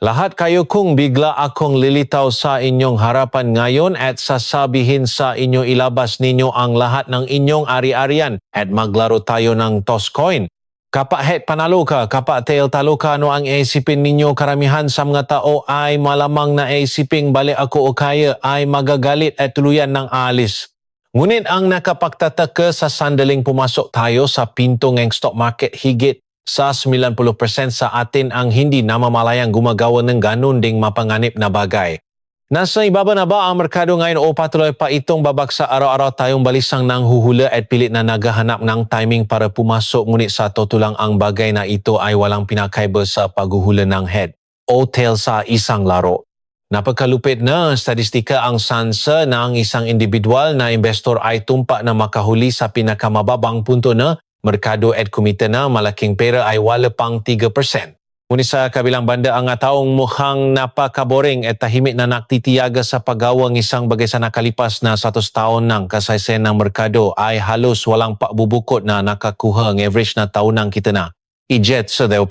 Lahat kayo kung bigla akong lilitaw sa inyong harapan ngayon at sasabihin sa inyo ilabas ninyo ang lahat ng inyong ari-arian at maglaro tayo ng toss coin. Kapa het panalo ka, kapa tail talo ka, ano ang isipin ninyo? Karamihan sa mga tao ay malamang na isiping bali ako o kaya ay magagalit at tuluyan ng alis. Ngunit ang nakapagtataka sa sandaling pumasok tayo sa pinto ng stock market, higit sa 90% sa atin ang hindi namamalayang gumagawa ng ganun ding mapanganib na bagay. Nasa ibaba na ba ang merkado ngayon o patuloy pa itong babaksa? Araw-araw tayong balisang nang huhula at pilit na naghahanap ng timing para pumasok, ngunit sa totoo lang ang bagay na ito ay walang pinakaiba sa paghuhula ng head o tail sa isang laro. Napakalupit na statistika ang sansa ng isang individual na investor ay tumpa na makahuli sa pinakamababang punto na merkado at kumita na malaking pera ay wala pang 3%. Ngunit sa kabilang banda, ang taong mukhang napakaboring at tahimik na naktitiyaga sa paggawang isang bagay sa nakalipas na 100 taon ng kasaysayan ng merkado ay halos walang pabubukod na nakakuha ang average na taunang kita na ijet sa 2%.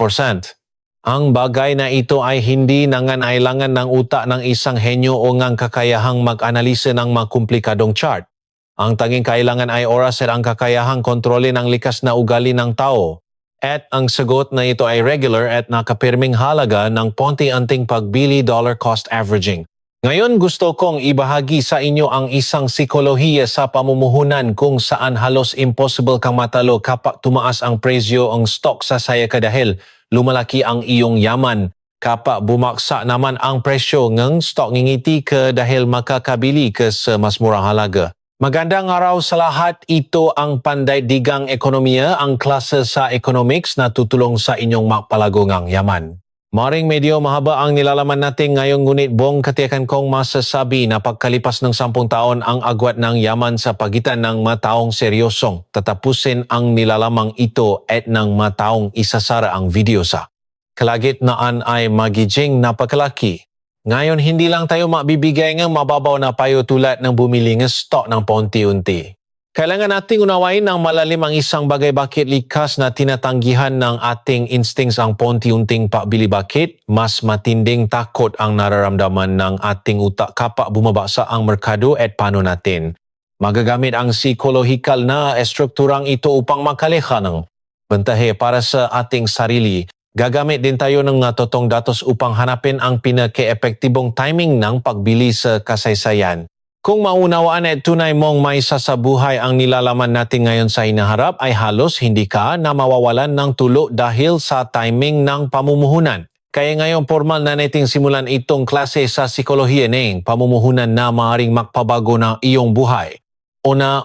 Ang bagay na ito ay hindi nangangailangan ng utak ng isang henyo o ngang kakayahang mag-analisa ng makumplikadong chart. Ang tanging kailangan ay oras at ang kakayahang kontrolin ang likas na ugali ng tao. At ang sagot na ito ay regular at nakapirming halaga ng ponti-anting pagbili, dollar cost averaging. Ngayon gusto kong ibahagi sa inyo ang isang psikolohiya sa pamumuhunan kung saan halos impossible kang matalo kapag tumaas ang presyo ang stock sa saya ka dahil lumalaki ang iyong yaman. Kapag bumaksa naman ang presyo ng stock, ngingiti ka dahil makakabili ka sa mas murang halaga. Magandang araw sa lahat. Ito ang Pandaigdigang Ekonomiya, ang klase sa economics na tutulong sa inyong mapalago ng yaman. Maring medyo mahaba ang nilalaman natin ngayon, ngunit buong katiyakan kong masasabi na pagkalipas ng 10 taon ang agwat ng yaman sa pagitan ng mataong seryosong tatapusin ang nilalamang ito at ng mataong isasara ang video sa kalagitnaan ay magiging napakalaki. Ngayon, hindi lang tayo mabibigay ng mababaw na payo tulad ng bumili ng stock ng paunti-unti. Kailangan nating unawain ng malalim ang isang bagay, bakit likas na tinatanggihan ng ating instincts ang paunti-unting pagbili. Bakit mas matinding takot ang nararamdaman ng ating utak kapag bumabasa ang merkado at paano natin magagamit ang psikolohikal na estrukturang ito upang makalikha ng bentahe para sa ating sarili. Gagamit din tayo ng natotong datos upang hanapin ang pinaka-epektibong timing ng pagbili sa kasaysayan. Kung maunawaan at tunay mong may sasabuhay ang nilalaman natin ngayon sa hinaharap, ay halos hindi ka na mawawalan ng tulo dahil sa timing ng pamumuhunan. Kaya ngayon formal na nating simulan itong klase sa psikolohiya ng pamumuhunan na maaaring magpabago ng iyong buhay.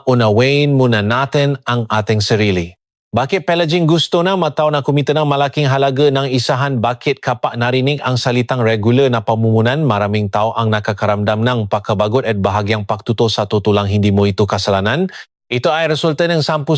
Unawain muna natin ang ating sarili. Bakit palaging gusto na mataw na kumita ng malaking halaga ng isahan? Bakit kapag narinig ang salitang regular na pamumunan, maraming tao ang nakakaramdam ng pagkabagot at bahagyang pagtuto? Sa tutulang hindi mo ito kasalanan. Ito ay resulta ng 10,000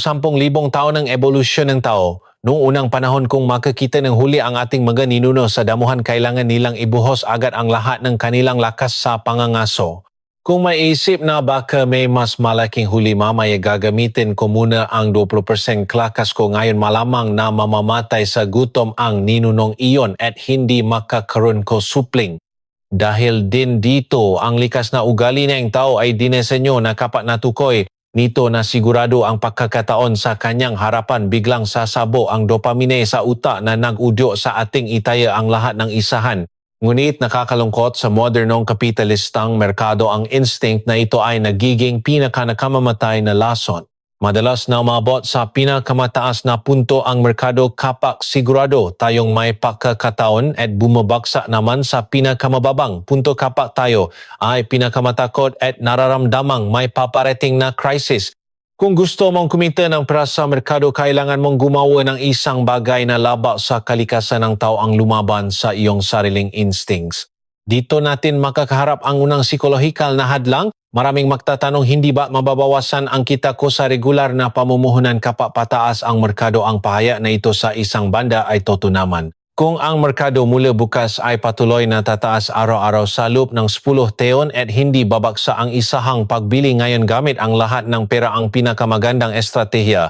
taon ng evolusyon ng tao. Noong unang panahon kung makakita ng huli ang ating mga ninuno sa damuhan, kailangan nilang ibuhos agad ang lahat ng kanilang lakas sa pangangaso. Kung maiisip na baka may mas malaking huli mamaya, gagamitin ko muna ang 20% lakas ko ngayon, malamang na mamamatay sa gutom ang ninunong iyon at hindi makakaroon ko supling. Dahil din dito, ang likas na ugali ng tao ay dinesenyo na kapag natukoy nito na sigurado ang pagkakataon sa kanyang harapan, biglang sasabo ang dopamine sa utak na nag-udyo sa ating itaya ang lahat ng isahan. Ngunit nakakalungkot, sa modernong kapitalistang merkado ang instinct na ito ay nagiging pinakanakamamatay na lason. Madalas na umabot sa pinakamataas na punto ang merkado kapag sigurado tayong may pagkakataon at bumabagsak naman sa pinakamababang punto kapag tayo ay pinakamatakot at nararamdamang may paparating na crisis. Kung gusto mong kumita ng pera sa merkado, kailangan mong gumawa ng isang bagay na laban sa kalikasan ng tao, ang lumaban sa iyong sariling instincts. Dito natin makakaharap ang unang psikolohikal na hadlang. Maraming magtatanong, hindi ba mababawasan ang kita ko sa regular na pamumuhunan kapag pataas ang merkado? Ang pahaya na ito sa isang banda ay totoo naman. Kung ang merkado mula bukas ay patuloy na tataas araw-araw sa loob ng 10 taon at hindi babaksa ang isahang pagbili ngayon gamit ang lahat ng pera, ang pinakamagandang estratehiya.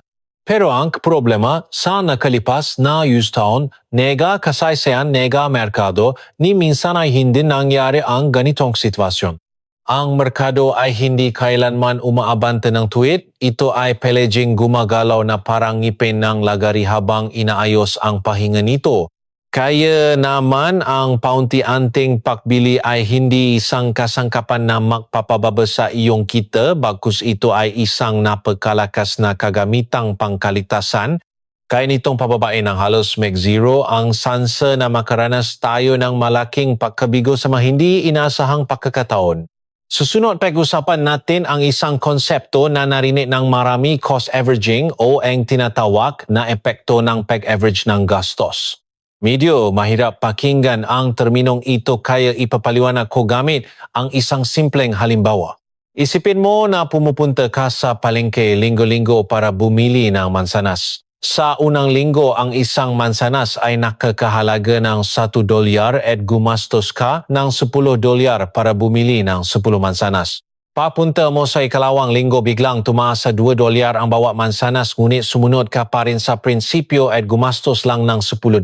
Pero ang problema sa nakalipas na 10 taon, nega kasaysayan, nega merkado, ni minsan ay hindi nangyari ang ganitong sitwasyon. Ang merkado ay hindi kailanman umaabante ng tuwid, ito ay pelaging gumagalaw na parang ngipin ng lagari habang inaayos ang pahinga nito. Kaya naman ang paunti-anting pakbili ay hindi isang kasangkapan na magpapababa sa iyong kita, bagkus ito ay isang napagkalakas na kagamitang pangkalitasan. Kaya nitong pababain ng halos meg zero ang sansa na makaranas tayo ng malaking pagkabigo sa mga hindi inaasahang pagkakataon. Susunod, pag-usapan natin ang isang konsepto na narinig ng marami, cost averaging o ang tinatawag na epekto ng pag-average ng gastos. Medyo mahirap pakinggan ang terminong ito kaya ipapaliwanag ko gamit ang isang simpleng halimbawa. Isipin mo na pumupunta ka sa palengke linggo-linggo para bumili ng mansanas. Sa unang linggo, ang isang mansanas ay nakakahalaga ng $1 at gumastos ka ng $10 para bumili ng 10 mansanas. Papunta mo sa ikalawang linggo, biglang tumaas sa $2 ang bawat mansanas, ngunit sumunod ka pa rin sa prinsipyo at gumastos lang ng $10.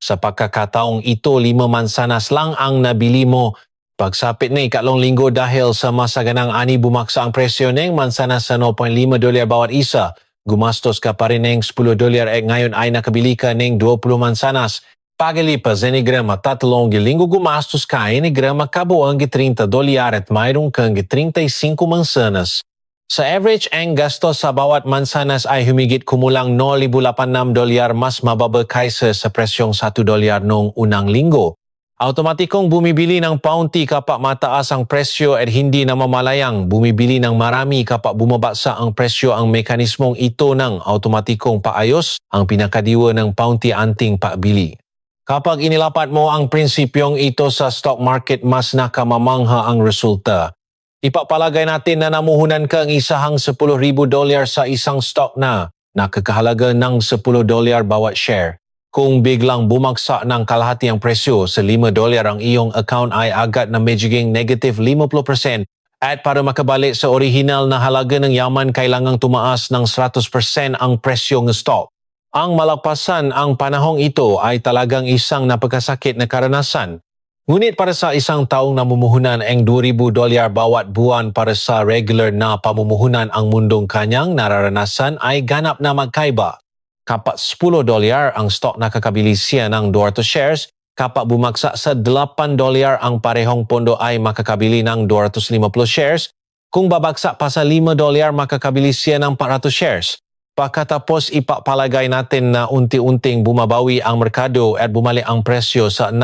Sa pagkakataong ito, 5 mansanas lang ang nabili mo. Pagsapit na ikatlong linggo, dahil sa masaganang ani bumaksa ang presyo ng mansanas sa $0.5 bawat isa, gumastos ka pa rin ng $10 at ngayon ay nakabili ka ng 20 mansanas. Pagalipas ni grama 3 linggo, gumastos ka ni grama kabuang $30 at mayroong kang 35 mansanas. Sa average, ang gastos sa bawat mansanas ay humigit kumulang $0.86 mas mababa kaysa sa presyong $1 noong unang linggo. Automatikong bumibili ng paunti kapag mataas ang presyo at hindi namamalayang bumibili ng marami kapag bumabasa ang presyo. Ang mekanismong ito ng automatikong paayos ang pinakadiwa ng paunti-anting pagbili. Kapag inilapat mo ang prinsipyong ito sa stock market, mas nakamamangha ang resulta. Ipapalagay natin na namuhunan ka ang isahang $10,000 sa isang stock na nakakahalaga ng $10 bawat share. Kung biglang bumagsak ng kalahati ang presyo sa $5 ang iyong account ay agad na magiging negative 50%. At para makabalik sa orihinal na halaga ng yaman, kailangang tumaas ng 100% ang presyo ng stock. Ang malagpasan ang panahong ito ay talagang isang napakasakit na karanasan. Ngunit para sa isang taong namumuhunan ang $2,000 bawat buwan para sa regular na pamumuhunan, ang mundong kanyang nararanasan ay ganap na magkaiba. Kapag $10 ang stock, nakakabili siya ng 200 shares. Kapag bumagsak sa $8 ang parehong pondo ay makakabili ng 250 shares. Kung babagsak pa sa $5, makakabili siya ng 400 shares. Pagkatapos ipapalagay natin na unti-unting bumabawi ang merkado at bumalik ang presyo sa $6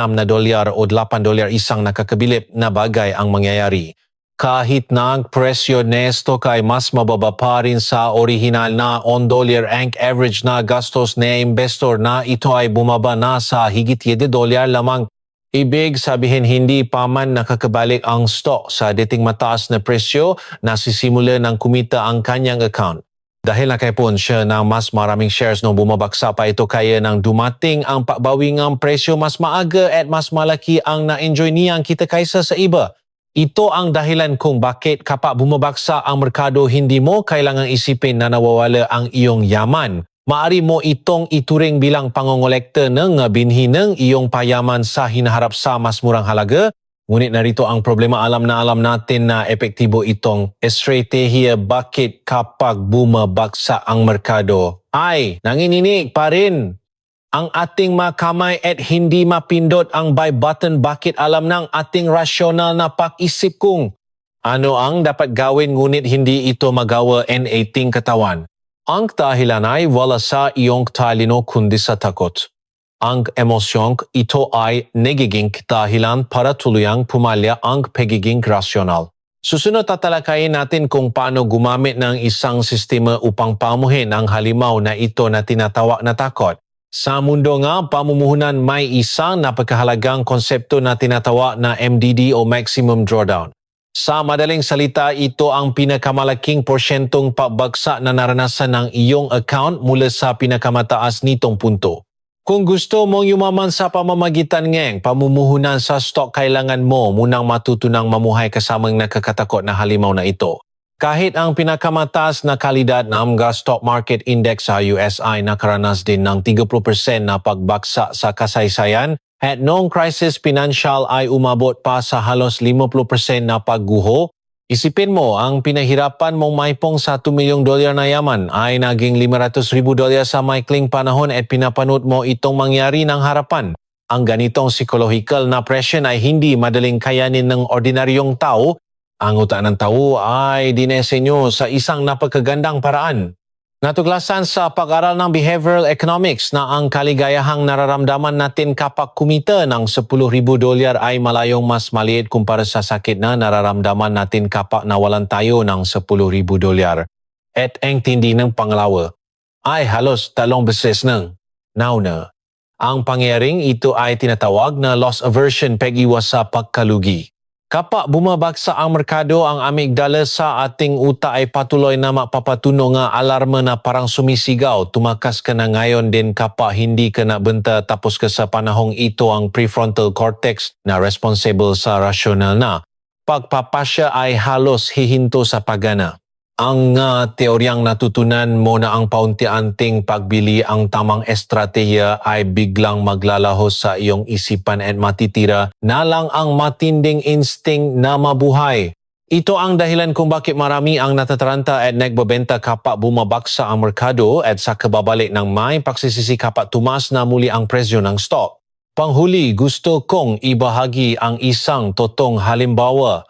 o $8, isang nakakabilib na bagay ang mangyayari. Kahit na ang presyo nesto ay mas mababa pa rin sa orihinal na $1 ang average na gastos na investor na ito ay bumaba na sa higit $7 lamang. Ibig sabihin hindi pa man nakakabalik ang stock sa dating mataas na presyo, nasisimula ng kumita ang kanyang account. Dahil nakaipon siya ng mas maraming shares nung bumabagsak pa ito, kaya nang dumating ang pagbawing ang presyo, mas maaga at mas malaki ang na-enjoy niyang kita kaysa sa iba. Ito ang dahilan kung bakit kapag bumabagsak ang merkado, hindi mo kailangang isipin na nawawala ang iyong yaman. Maari mo itong ituring bilang pangongolekta ng binhi ng iyong payaman sa hinaharap sa mas murang halaga. Ngunit narito ang problema, alam natin na epektibo itong estratehiya. Bakit kapag bumabagsak ang merkado ay nanginginig pa rin ang ating mga kamay at hindi mapindot ang buy button? Bakit alam ng ating rasyonal na pag-isip kung ano ang dapat gawin, ngunit hindi ito magawa ng ating katawan? Ang dahilan ay wala sa iyong talino kundi sa takot. Ang emosyong ito ay nagiging dahilan para tuluyang pumalya ang pagiging rasyonal. Susunod, tatalakayin natin kung paano gumamit ng isang sistema upang pamuhin ang halimaw na ito na tinatawag na takot. Sa mundo nga pamumuhunan, may isang napakahalagang konsepto na tinatawag na MDD o Maximum Drawdown. Sa madaling salita, ito ang pinakamalaking porsyentong pagbagsak na naranasan ng iyong account mula sa pinakamataas nitong punto. Kung gusto mong yumaman sa pamamagitan ng pamumuhunan sa stock, kailangan mo munang matutunang mamuhay kasamang nakakatakot na halimaw na ito. Kahit ang pinakamataas na kalidad na mga stock market index sa US ay nakaranas din ng 30% na pagbagsak sa kasaysayan at noong crisis financial ay umabot pa sa halos 50% na pagguho. Isipin mo, ang pinahirapan mong maipong sa $1 milyong na yaman ay naging $500,000 sa maikling panahon at pinapanot mo itong mangyari ng harapan. Ang ganitong psychological na presyon ay hindi madaling kayanin ng ordinaryong tao. Ang utak ng tao ay dinesenyo sa isang napakagandang paraan. Natuklasan sa pag-aral ng behavioral economics na ang kaligayahang nararamdaman natin kapag kumita ng $10,000 ay malayong mas maliit kumpara sa sakit na nararamdaman natin kapag nawalan tayo ng $10,000. At ang tindi ng pangalawa ay halos 3 beses ng nauna. Ang pangyaring ito ay tinatawag na loss aversion pag-iwas sa pagkalugi. Kapag bumabagsak ang merkado, ang amygdala sa ating utak ay patuloy na mapapatuno nga alarma na parang sumisigaw. Tumakas ka na ngayon din kapag hindi ka nabenta tapos ka sa panahong ito ang prefrontal cortex na responsible sa rasyonal na pagpapasya ay halos hihinto sa pagana. Ang teoryang natutunan mo na ang paunti-anting pagbili ang tamang estratehiya ay biglang maglalahos sa iyong isipan at matitira na lang ang matinding instinct na mabuhay. Ito ang dahilan kung bakit marami ang natataranta at nagbabenta kapag bumabagsak ang merkado at sa kababalik ng may pagsisisi kapag tumaas na muli ang presyo ng stock. Panghuli, gusto kong ibahagi ang isang totong halimbawa.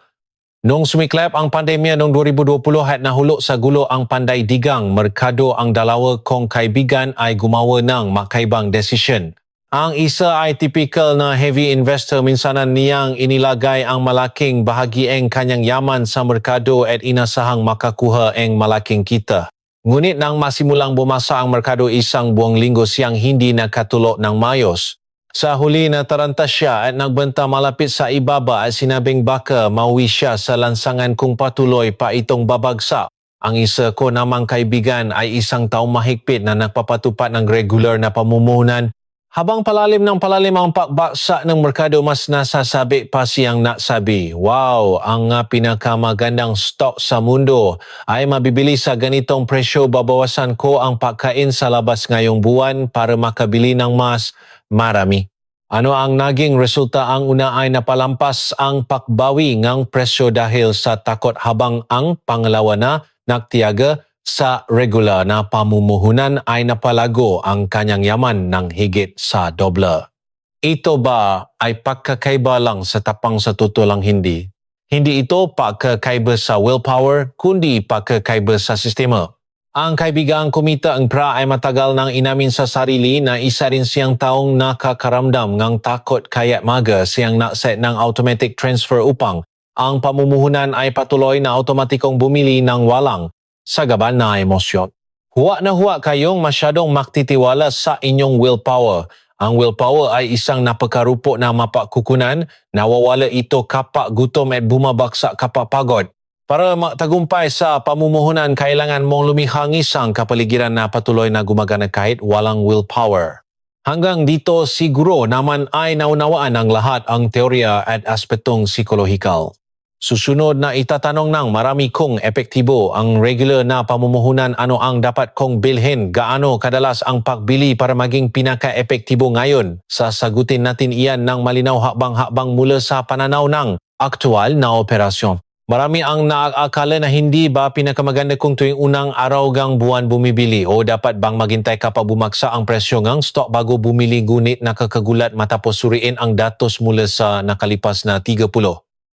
Noong sumiklap ang pandemya noong 2020 at nahulog sa gulo ang pandaigdigang merkado, ang dalawa kong kaibigan ay gumawa ng makaibang desisyon. Ang isa ay typical na heavy investor, minsanan niyang inilagay ang malaking bahagi ng kanyang yaman sa merkado at inasahang makakuha ang malaking kita. Ngunit nang masimulang bumasa ang merkado isang buong linggo siyang hindi nakatulog ng mayos. Sa huli nataranta siya at nagbanta malapit sa ibaba at sinabing baka mauwi siya sa lansangan kung patuloy pa itong babagsak. Ang isa ko namang kaibigan ay isang taong mahigpit na nagpapatupad ng regular na pamumuhunan. Habang palalim ng palalim ang pagbagsak ng merkado, mas nasasabi pa siyang nasabi, "Wow, ang pinakamagandang stock sa mundo ay mabibili sa ganitong presyo. Babawasan ko ang pagkain sa labas ngayong buwan para makabili ng mas marami." Ano ang naging resulta? Ang una ay napalampas ang pakbawi ng presyo dahil sa takot, habang ang pangalawa na nagtiyaga sa regular na pamumuhunan ay napalago ang kanyang yaman ng higit sa doble. Ito ba ay pagkakaiba lang sa tapang? Sa totoo lang hindi. Hindi ito pagkakaiba sa willpower, kundi pagkakaiba sa sistema. Ang kaibigang kumita ang pra ay matagal nang inamin sa sarili na isa rin siyang taong nakakaramdam ng takot, kaya't maga siyang na-set ng automatic transfer upang ang pamumuhunan ay patuloy na automatikong bumili ng walang sagaban na emosyon. Huwag na huwag kayong masyadong magtitiwala sa inyong willpower. Ang willpower ay isang napakarupo na mapagkukunan. Nawawala ito kapag gutom at bumabagsak kapag pagod. Para magtagumpay sa pamumuhunan, kailangan mong lumihang isang kapaligiran na patuloy na gumagana kahit walang willpower. Hanggang dito siguro naman ay naunawaan ng lahat ang teorya at aspetong psikolohikal. Susunod na itatanong ng marami kung epektibo ang regular na pamumuhunan, ano ang dapat kong bilhin, gaano kadalas ang pagbili para maging pinaka-epektibo ngayon. Sasagutin natin iyan ng malinaw hakbang-hakbang mula sa pananaw ng aktual na operasyon. Marami ang naaakala na hindi ba pinakamaganda kung tuwing unang araw gang buwan bumibili o dapat bang maghintay kapag bumagsak ang presyo ng stock bago bumili, ngunit nakakagulat matapos suriin ang datos mula sa nakalipas na 30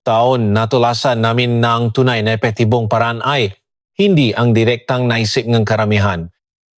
taon. Natulasan namin ng tunay na epektibong paraan ay hindi ang direktang naisip ng karamihan.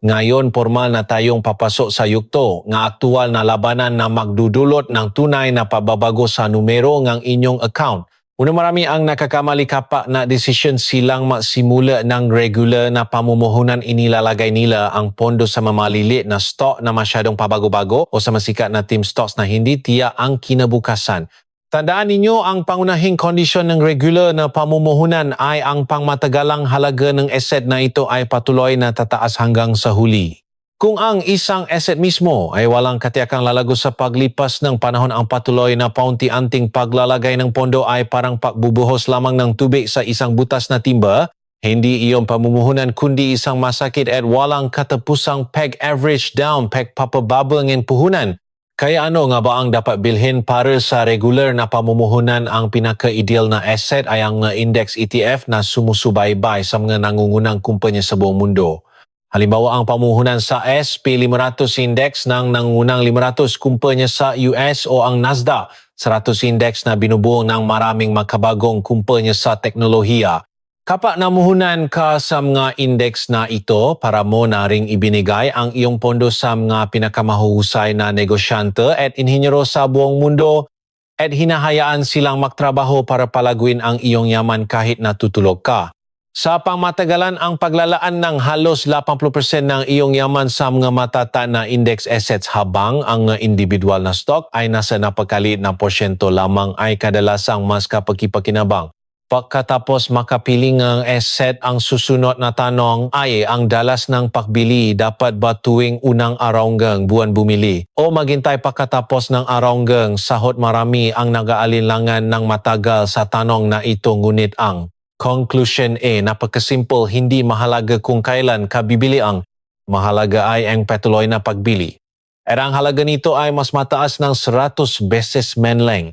Ngayon, formal na tayong papasok sa yugto nga aktual na labanan na magdudulot ng tunay na pababago sa numero ng inyong account. Una, marami ang nakakamali kapag na desisyon silang magsimula ng regular na pamumuhunan. Inilalagay nila ang pondo sa mamalilit na stock na masyadong pabago-bago o sa masikat na team stocks na hindi tiyak ang kinabukasan. Tandaan ninyo, ang pangunahing kondisyon ng regular na pamumuhunan ay ang pangmatagalang halaga ng asset na ito ay patuloy na tataas hanggang sa huli. Kung ang isang asset mismo ay walang katiyakang lalago sa paglipas ng panahon, ang patuloy na paunti-anting paglalagay ng pondo ay parang pagbubuhos lamang ng tubig sa isang butas na timba. Hindi iyon pamumuhunan kundi isang masakit at walang katapusang peg average down, peg papababa ng puhunan. Kaya ano nga ba ang dapat bilhin para sa regular na pamumuhunan? Ang pinaka-ideal na asset ay ang index ETF na sumusubaybay sa mga nangungunang kumpanya sa buong mundo. Halimbawa ang pamumuhunan sa SP500 Index ng nangungunang 500 kumpanya sa US o ang Nasdaq 100 Index na binubuo ng maraming makabagong kumpanya sa teknolohiya. Kapag namuhunan ka sa mga index na ito, para mo na ring ibinigay ang iyong pondo sa mga pinakamahuhusay na negosyante at inhinyero sa buong mundo at hinahayaan silang magtrabaho para palaguin ang iyong yaman kahit natutulog ka. Sa pangmatagalan ang paglalaan ng halos 80% ng iyong yaman sa mga matata na index assets habang ang individual na stock ay nasa napakaliit na porsyento lamang ay kadalasang mas kapakipakinabang. Pagkatapos makapiling ng asset, ang susunod na tanong ay ang dalas ng pagbili. Dapat ba tuwing unang araw ng buwan bumili? O maghintay pagkatapos ng araw ng sahod? Marami ang nag-aalinlangan ng matagal sa tanong na ito, ngunit ang conclusion ay napakasimple. Hindi mahalaga kung kailan ka bibili, ang mahalaga ay ang patuloy na pagbili. At ang halaga nito ay mas mataas ng 100 beses man lang.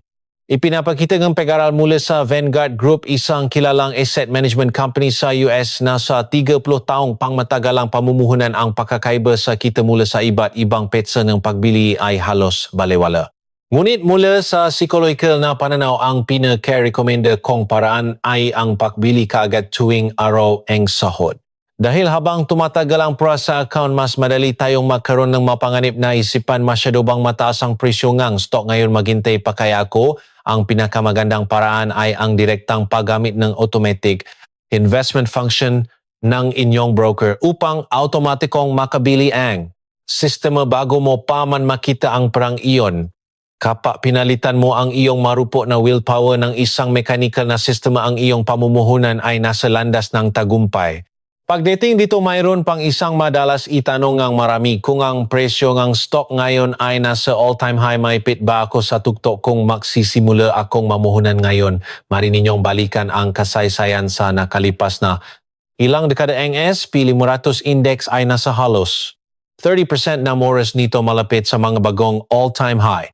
Ipinapakita ng pag-aral mula sa Vanguard Group, isang kilalang asset management company sa US na sa 30 taong pangmatagalang pamumuhunan. Ang pagkakaiba sa kita mula sa iba't ibang petsa ng pagbili ay halos balewala. Ngunit mula sa psychological na pananaw, ang pinaka-recommended kong paraan ay ang pagbili kaagad tuwing araw ang sahod. Dahil habang tumatagal ang sa account, mas madali tayong magkaroon ng mapanganib na isipan, masyado bang mataas ang presyo ng stock ngayon, maghintay pa kaya ako? Ang pinakamagandang paraan ay ang direktang paggamit ng automatic investment function ng inyong broker upang automatikong makabili ang sistema bago mo pa man makita ang perang iyon. Kapag pinalitan mo ang iyong marupok na willpower ng isang mechanical na sistema, ang iyong pamumuhunan ay nasa landas ng tagumpay. Pagdating dito, mayroon pang isang madalas itanong ng marami, kung ang presyo ng stock ngayon ay nasa all-time high, maipit ba ako sa tuktok kung magsisimula akong mamuhunan ngayon? Mari ninyong balikan ang kasaysayan sa nakalipas na ilang dekada. Ang SP500 Index ay nasa halos 30% na oras nito malapit sa mga bagong all-time high.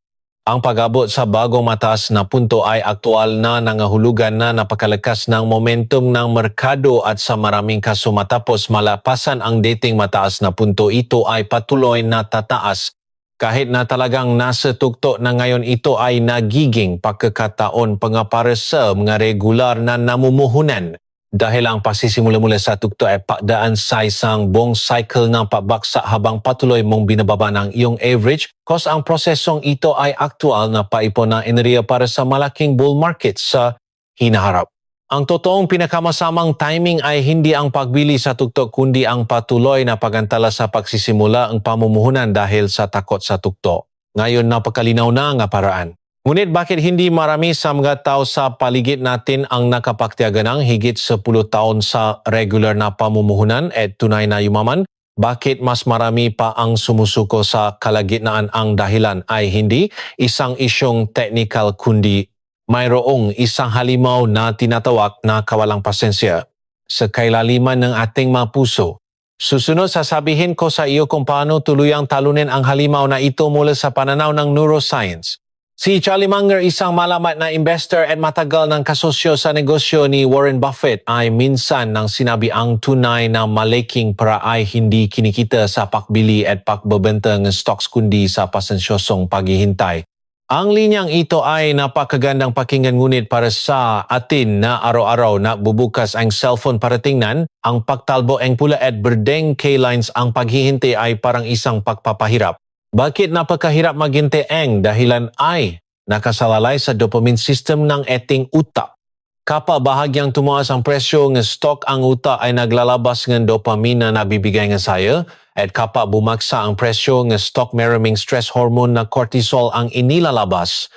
Ang pag-abot sa bagong mataas na punto ay aktual na nangahulugan na napakalakas ng momentum ng merkado at sa maraming kaso matapos malapasan ang dating mataas na punto, ito ay patuloy na tataas. Kahit na talagang nasa tuktok na ngayon, ito ay nagiging pagkakataon para sa mga regular na namumuhunan. Dahil ang pasisimula mula sa tuktok ay pagdaan sa isang buong cycle ng pagbaksak habang patuloy mong binababa ng iyong average cost. Ang prosesong ito ay aktual na paipon na enerhiya para sa malaking bull market sa hinaharap. Ang totoong pinakamasamang timing ay hindi ang pagbili sa tuktok kundi ang patuloy na pagantala sa pagsisimula ang pamumuhunan dahil sa takot sa tuktok. Ngayon napakalinaw na nga paraan. Ngunit bakit hindi marami sa mga tao sa paligid natin ang nakapagtiyaga ng higit 10 taon sa regular na pamumuhunan at tunay na yumaman? Bakit mas marami pa ang sumusuko sa kalagitnaan? Ang dahilan ay hindi isang isyong technical kundi mayroong isang halimaw na tinatawag na kawalang pasensya sa kailaliman ng ating mga puso. Susunod, sasabihin ko sa iyo kung paano tuluyang talunin ang halimaw na ito mula sa pananaw ng neuroscience. Si Charlie Munger, isang malamat na investor at matagal ng kasosyo sa negosyo ni Warren Buffett, ay minsan nang sinabi ang tunay na malaking pera ay hindi kinikita sa pakbili at pagbebenta ng stocks kundi sa pasensyosong paghihintay. Ang linyang ito ay napakagandang pakinggan, ngunit para sa atin na araw-araw na bubukas ang cellphone para tingnan ang pagtalbo ang pula at berdeng K-lines, ang paghihintay ay parang isang pagpapahirap. Bakit napakahirap maghintay? Ang dahilan ay nakasalalay sa dopamine system ng ating utak. Kapag bahagyang tumaas ang presyo ng stock, ang utak ay naglalabas ng dopamine na nabibigay ng saya, at kapag bumagsak ang presyo ng stock, maraming stress hormone na cortisol ang inilalabas.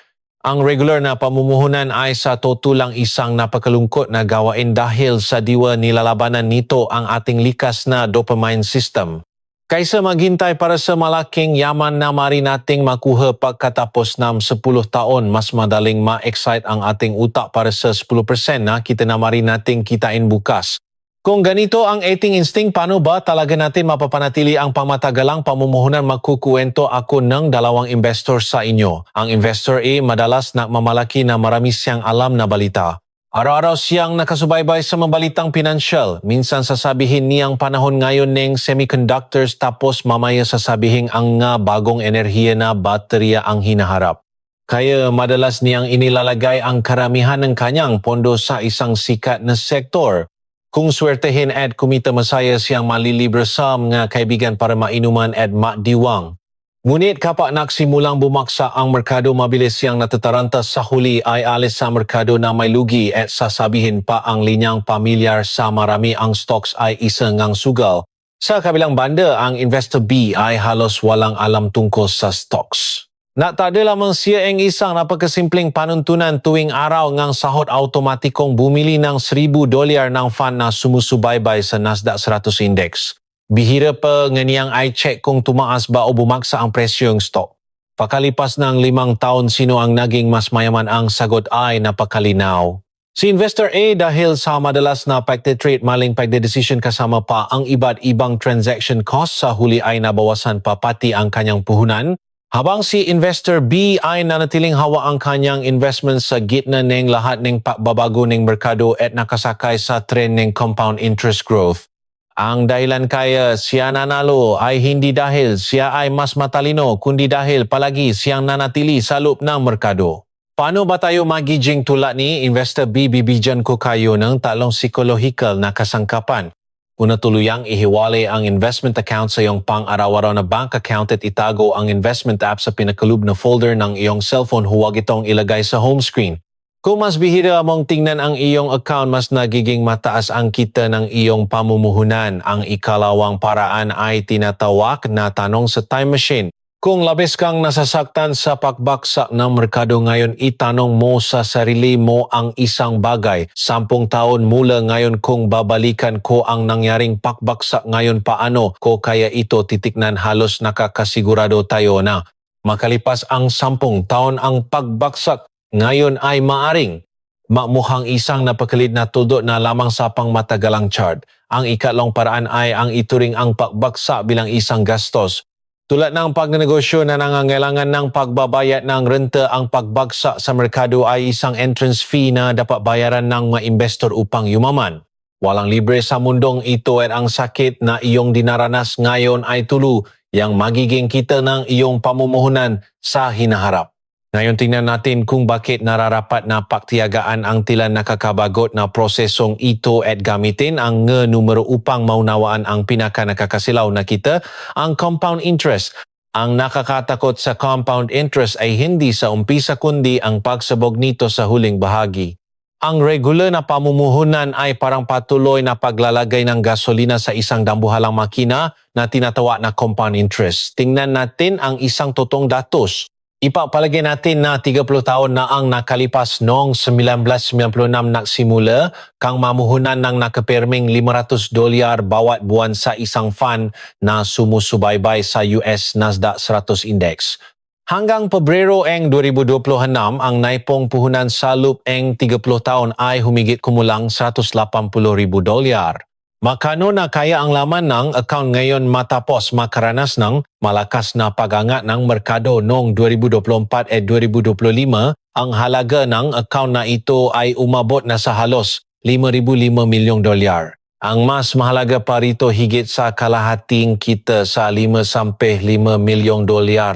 Ang regular na pamumuhunan ay sa totoong isang napakalungkot na gawain dahil sa diwa nilalabanan nito ang ating likas na dopamine system. Kaysa maghintay para sa malaking yaman na mari nating makuha pagkatapos ng 10 taon, mas madaling ma-excite ang ating utak para sa 10% na kita na mari nating kitain bukas. Kung ganito ang ating instinct, paano ba talaga natin mapapanatili ang pangmatagalang pamumuhunan? Magkukuwento ako ng dalawang investor sa inyo. Ang investor A madalas nagmamalaki na marami siyang alam na balita. Araw-araw siyang nakasubaybay sa mabalitang pinansyal. Minsan sasabihin niyang panahon ngayon ng semiconductors tapos mamaya sasabihin ang nga bagong enerhiya na baterya ang hinaharap. Kaya madalas niyang inilalagay ang karamihan ng kanyang pondo sa isang sikat na sektor. Kung swertehin at kumita masaya siyang malilibre sa mga kaibigan para mainuman at makdiwang. Ngunit kapag nagsimulang bumaksa ang merkado, mabilis siyang natataranta sa huli ay alis sa merkado na may lugi at sasabihin pa ang linyang pamilyar sa marami ang stocks ay isa ngang sugal. Sa kabilang banda, ang investor B ay halos walang alam tungkol sa stocks. Natada lamang siya ang isang napakasimpleng panuntunan tuwing araw ngang sahod automatikong bumili ng $1,000 ng fund na sumusubaybay sa Nasdaq 100 Index. Bihira pa nganiyang i-check kung tumaas ba o bumagsak ang presyo ng stock. Pakalipas ng 5 taon, sino ang naging mas mayaman? Ang sagot ay napakalinaw. Si Investor A dahil sa madalas na pagtitrade maling pagdedesisyon kasama pa ang iba't ibang transaction costs sa huli ay nabawasan pa pati ang kanyang puhunan. Habang si Investor B ay nanatiling hawa ang kanyang investment sa gitna ng lahat ng pagbabago ng merkado at nakasakay sa trend ng compound interest growth. Ang dahilan kaya siya nanalo ay hindi dahil siya ay mas matalino kundi dahil palagi siyang nanatili sa loob ng merkado. Paano ba tayo magiging tulad ni Investor B? Bibigyan ko kayo ng talong psikolohikal na kasangkapan. Una, tuluyang ihiwalay ang investment account sa iyong pang-araw-araw na bank account at itago ang investment app sa pinakalub na folder ng iyong cellphone. Huwag itong ilagay sa home screen. Kung mas bihira mong tingnan ang iyong account, mas nagiging mataas ang kita ng iyong pamumuhunan. Ang ikalawang paraan ay tinatawag na tanong sa time machine. Kung labis kang nasasaktan sa pagbagsak ng merkado ngayon, itanong mo sa sarili mo ang isang bagay. 10 taon mula ngayon, kung babalikan ko ang nangyaring pagbagsak ngayon, paano ko kaya ito titiknan? Halos nakakasigurado tayo na makalipas ang 10 taon, ang pagbagsak ngayon ay maaring mamuhang isang napakalit na tuldok na lamang sa pangmatagalang chart. Ang ikatlong paraan ay ang ituring ang pagbagsak bilang isang gastos. Tulad ng pagnegosyo na nangangailangan ng pagbabayad ng renta, ang pagbagsak sa merkado ay isang entrance fee na dapat bayaran ng mga investor upang yumaman. Walang libre sa mundong ito at ang sakit na iyong dinaranas ngayon ay tuluyang magiging kita ng iyong pamumuhunan sa hinaharap. Ngayon tingnan natin kung bakit nararapat na pagtiyagaan ang tila nakakabagot na prosesong ito at gamitin ang numero upang maunawaan ang pinaka-nakakasilaw na kita, ang compound interest. Ang nakakatakot sa compound interest ay hindi sa umpisa kundi ang pagsabog nito sa huling bahagi. Ang regular na pamumuhunan ay parang patuloy na paglalagay ng gasolina sa isang dambuhalang makina na tinatawag na compound interest. Tingnan natin ang isang totoong datos. Ipapalagay natin na 30 taon na ang nakalipas noong 1996 nagsimula kang mamuhunan ng nakapirming $500 bawat buwan sa isang fund na sumusubaybay sa US Nasdaq 100 Index. Hanggang Pebrero ng 2026, ang naipong puhunan sa loob ng 30 taon ay humigit kumulang $180,000. Makano na kaya ang laman ng account ngayon matapos makaranas ng malakas na pagangat ng merkado noong 2024 at 2025? Ang halaga ng account na ito ay umabot na sa halos $5,500 milyong. Ang mas mahalaga pa rito, higit sa kalahating kita sa $5-5 milyong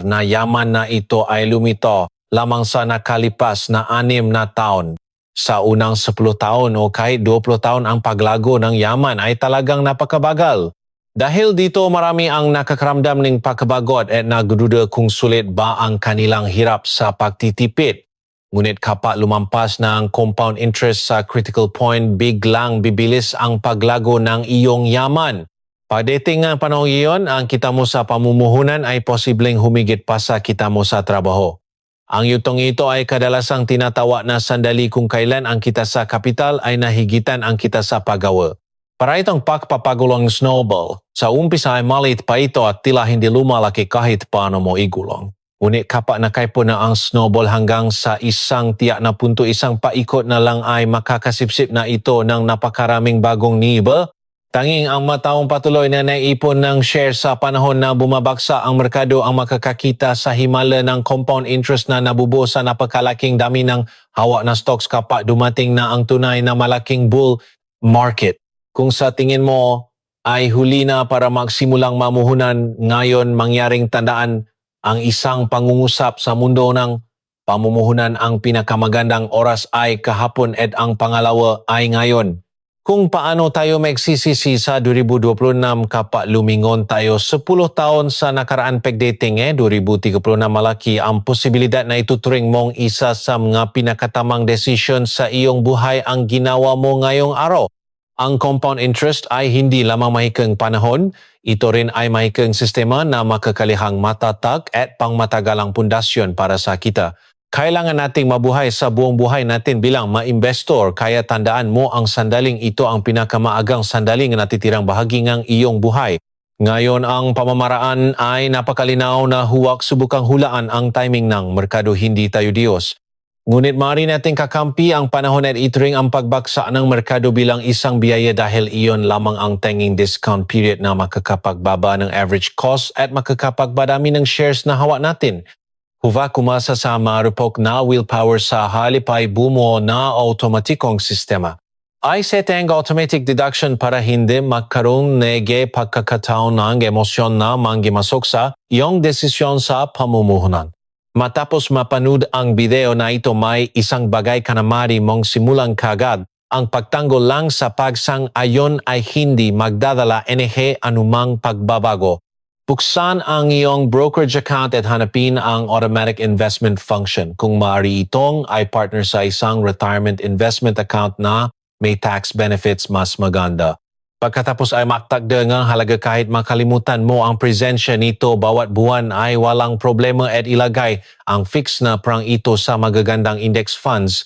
na yaman na ito ay lumitaw lamang sa nakalipas na 6 na taon. Sa unang 10 taon o kahit 20 taon, ang paglago ng yaman ay talagang napakabagal. Dahil dito, marami ang nakakaramdam ng pagkabagot at nagduda kung sulit ba ang kanilang hirap sa pagtitipid. Ngunit kapag lumampas na ang compound interest sa critical point, biglang bibilis ang paglago ng iyong yaman. Pagdating ng panahon iyon, ang kita mo sa pamumuhunan ay posibleng humigit pa sa kita mo sa trabaho. Ang yutong ito ay kadalasang tinatawag na sandali kung kailan ang kita sa kapital ay nahigitan ang kita sa paggawa. Para itong pagpapagulong snowball, sa umpisa ay maliit pa ito at tila hindi lumalaki kahit paano mo igulong. Ngunit kapag nakaipo na ang snowball hanggang sa isang tiyak na punto, isang paikot na lang ay makakasipsip na ito ng napakaraming bagong niba Tanging ang mataong patuloy na naipon ng share sa panahon na bumabagsak ang merkado ang makakakita sa himala ng compound interest na nabubuo sa napakalaking dami ng hawak na stocks kapag dumating na ang tunay na malaking bull market. Kung sa tingin mo ay huli na para magsimulang mamuhunan, ngayon mangyaring tandaan ang isang pangungusap sa mundo ng pamumuhunan. Ang pinakamagandang oras ay kahapon at ang pangalawa ay ngayon. Kung paano tayo magsisisi sa 2026 kapag lumingon tayo 10 taon sa nakaraan pagdating 2030 na malaki ang posibilidad na ituturing mong isa sa mga pinakatamang desisyon sa iyong buhay ang ginawa mo ngayong araw. Ang compound interest ay hindi lamang mahikeng panahon, ito rin ay mahikeng sistema na makakalihang matatag at pangmatagalang pundasyon para sa kita. Kailangan nating mabuhay sa buong buhay natin bilang ma-investor, kaya tandaan mo ang sandaling ito ang pinakamaagang sandaling na natitirang bahagi ng iyong buhay. Ngayon ang pamamaraan ay napakalinaw na huwag subukang hulaan ang timing ng merkado, hindi tayo Diyos. Ngunit maaari nating kakampi ang panahon at ituring ang pagbagsak ng merkado bilang isang biyaya dahil iyon lamang ang tanging discount period na makakapagbaba ng average cost at makakapagbadami ng shares na hawak natin. Huwag kumasa sa marupok na willpower sa halip ay bumuo na automatikong sistema. Ay setting automatic deduction para hindi magkaroon ng pagkakataon ng emosyon na manghimasok sa iyong desisyon sa pamumuhunan. Matapos mapanood ang video na ito, may isang bagay ka na maaari mong simulang kagad. Ang pagtanggol lang sa pagsang-ayon ay hindi magdadala anumang pagbabago. Buksan ang iyong brokerage account at hanapin ang automatic investment function. Kung maaari itong ay partner sa isang retirement investment account na may tax benefits mas maganda. Pagkatapos ay magtagda ng halaga kahit makalimutan mo ang presensya nito bawat buwan ay walang problema at ilagay ang fixed na prang ito sa magagandang index funds.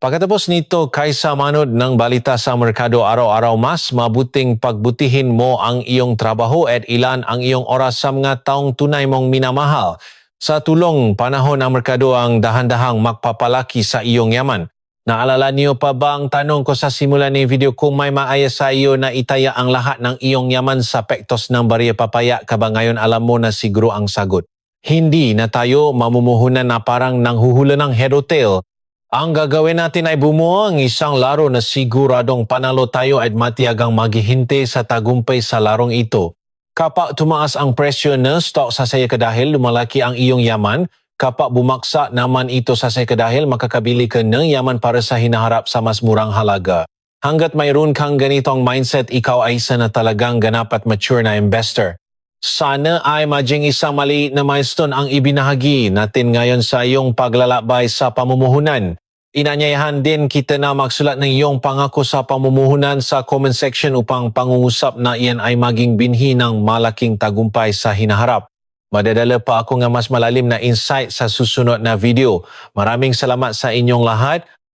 Pagkatapos nito, kaysa manood ng balita sa merkado araw-araw, mas mabuting pagbutihin mo ang iyong trabaho at ilan ang iyong oras sa mga taong tunay mong minamahal. Sa tulong panahon ng merkado ang dahan-dahang magpapalaki sa iyong yaman. Naalala niyo pa ba ang tanong ko sa simula ng video, kung may maaya sa iyo na itaya ang lahat ng iyong yaman sa pektos ng bariya papaya ka ba ngayon? Alam mo na siguro ang sagot. Hindi na tayo mamumuhunan na parang nanghuhula ng headhotel. Ang gagawin natin ay bumuo ang isang laro na siguradong panalo tayo at matiyagang maghihintay sa tagumpay sa larong ito. Kapag tumaas ang presyo ng stock sa saya dahil lumalaki ang iyong yaman, kapag bumaksak naman ito sa saya dahil makakabili ka ng yaman para sa hinaharap sa mas murang halaga. Hanggat mayroon kang ganitong mindset, ikaw ay isa na talagang ganap at mature na investor. Sana ay maging isang maliit na milestone ang ibinahagi natin ngayon sa iyong paglalakbay sa pamumuhunan. Inanyayahan din kita na magsulat ng iyong pangako sa pamumuhunan sa comment section upang pangungusap na iyan ay maging binhi ng malaking tagumpay sa hinaharap. Madadala pa ako ng mas malalim na insight sa susunod na video. Maraming salamat sa inyong lahat.